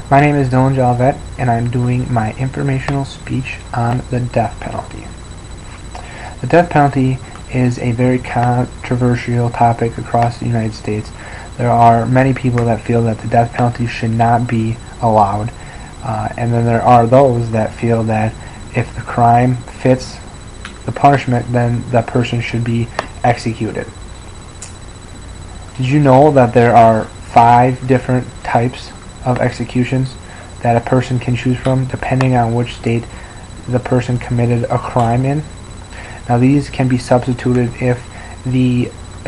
My name is Dylan Jolivette, and I'm doing my informational speech on the death penalty. The death penalty is a very controversial topic across the United States. There are many people that feel that the death penalty should not be allowed, and then there are those that feel that if the crime fits the punishment, then the person should be executed. Did you know that there are 5 different types of executions that a person can choose from depending on which state the person committed a crime in? Now these can be substituted if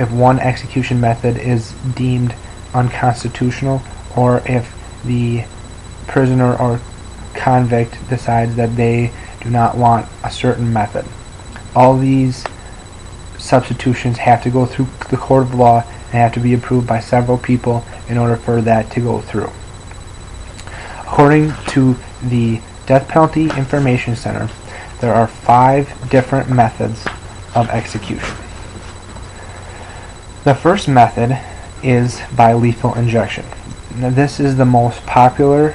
one execution method is deemed unconstitutional, or if the prisoner or convict decides that they do not want a certain method. All these substitutions have to go through the court of law and have to be approved by several people in order for that to go through. According to the Death Penalty Information Center, there are 5 different methods of execution. The first method is by lethal injection. Now, this is the most popular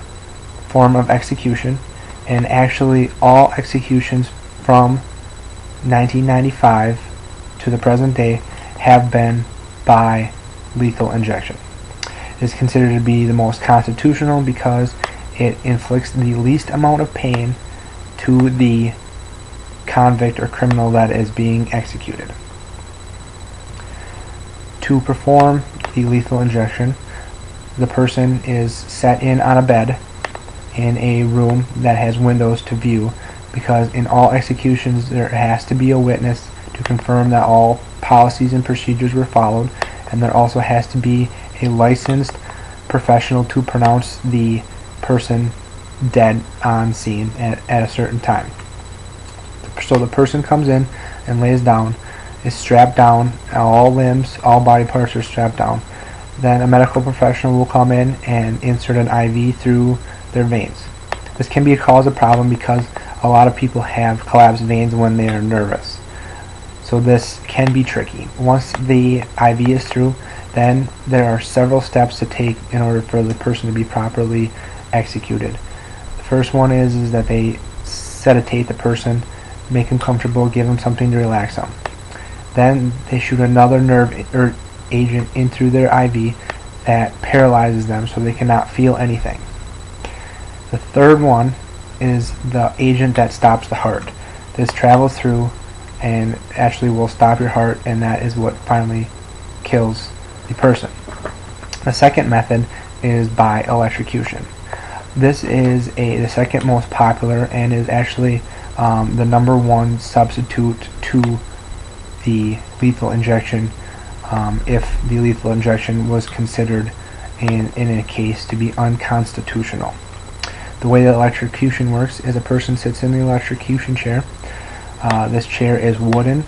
form of execution, and actually all executions from 1995 to the present day have been by lethal injection. It is considered to be the most constitutional because it inflicts the least amount of pain to the convict or criminal that is being executed. To perform the lethal injection, the person is set in on a bed in a room that has windows to view, because in all executions there has to be a witness to confirm that all policies and procedures were followed, and there also has to be a licensed professional to pronounce the person dead on scene at a certain time. So the person comes in and lays down, is strapped down, all limbs, all body parts are strapped down. Then a medical professional will come in and insert an IV through their veins. This can be a cause of problem because a lot of people have collapsed veins when they are nervous. So this can be tricky. Once the IV is through, then there are several steps to take in order for the person to be properly executed. The first one is that they sedate the person, make him comfortable, give him something to relax him. Then they shoot another nerve agent in through their IV that paralyzes them so they cannot feel anything. The third one is the agent that stops the heart. This travels through and actually will stop your heart, and that is what finally kills the person. The second method is by electrocution. This is the second most popular and is actually the number 1 substitute to the lethal injection, if the lethal injection was considered in a case to be unconstitutional. The way that electrocution works is a person sits in the electrocution chair. This chair is wooden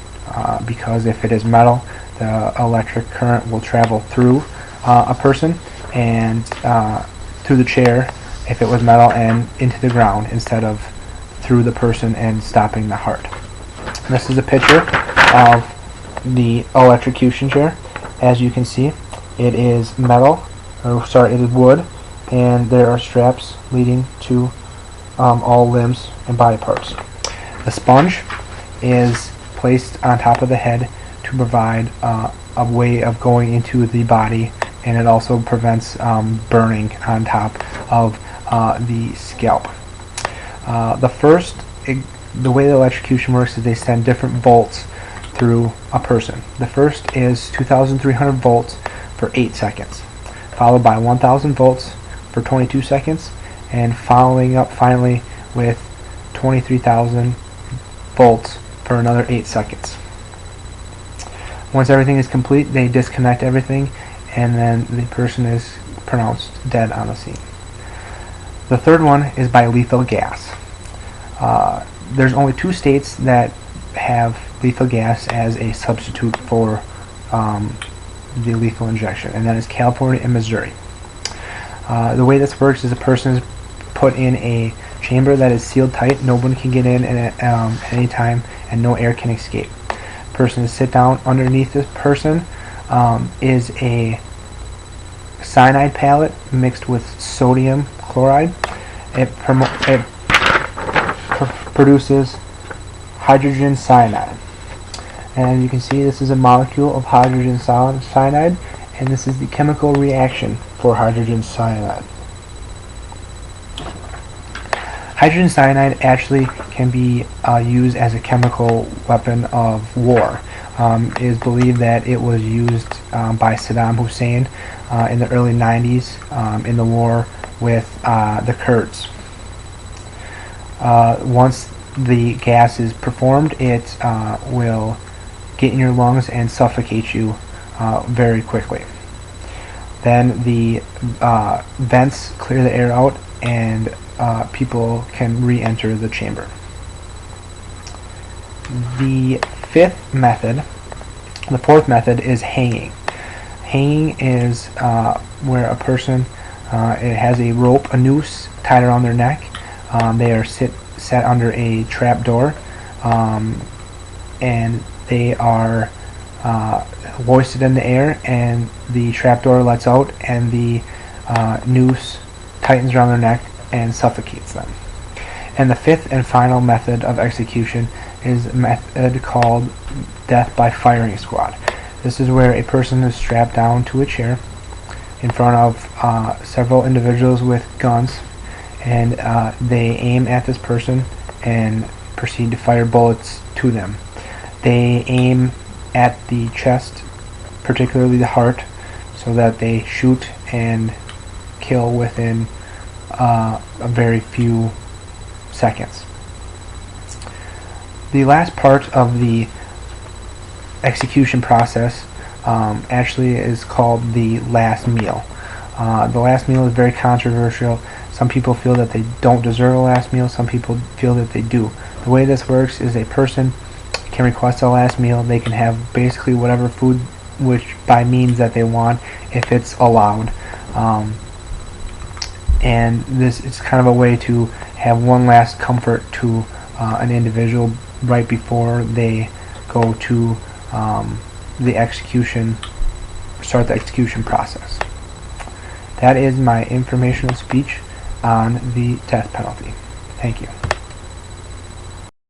because if it is metal, the electric current will travel through a person and through the chair if it was metal and into the ground instead of through the person and stopping the heart. This is a picture of the electrocution chair. As you can see, it is it is wood, and there are straps leading to all limbs and body parts. The sponge is placed on top of the head to provide a way of going into the body, and it also prevents burning on top of the scalp. The way the electrocution works is they send different volts through a person. The first is 2,300 volts for 8 seconds, followed by 1,000 volts for 22 seconds, and following up finally with 23,000 volts for another 8 seconds. Once everything is complete, they disconnect everything, and then the person is pronounced dead on the scene. The third one is by lethal gas. There's only 2 states that have lethal gas as a substitute for the lethal injection, and that is California and Missouri. The way this works is a person is put in a chamber that is sealed tight. No one can get in at any time, and no air can escape. The person is sit down. Underneath this person is a cyanide pellet mixed with sodium chloride, it produces hydrogen cyanide. And you can see this is a molecule of hydrogen cyanide, and this is the chemical reaction for hydrogen cyanide. Hydrogen cyanide actually can be used as a chemical weapon of war. It is believed that it was used by Saddam Hussein in the early 90s in the war with the Kurds. Once the gas is performed, it will get in your lungs and suffocate you very quickly. Then the vents clear the air out, and people can re-enter the chamber. The fourth method is hanging. Hanging is where a person it has a rope, a noose tied around their neck. They are set under a trap door, and they are hoisted in the air, and the trap door lets out, and the noose tightens around their neck and suffocates them. And the fifth and final method of execution is a method called death by firing squad. This is where a person is strapped down to a chair in front of several individuals with guns, and they aim at this person and proceed to fire bullets to them. They aim at the chest, particularly the heart, so that they shoot and kill within a very few seconds. The last part of the execution process actually is called the last meal. The last meal is very controversial. Some people feel that they don't deserve a last meal. Some people feel that they do. The way this works is a person can request a last meal. They can have basically whatever food, which by means that they want, if it's allowed. And this is kind of a way to have one last comfort to an individual right before they go to the execution, start the execution process. That is my informational speech on the death penalty. Thank you.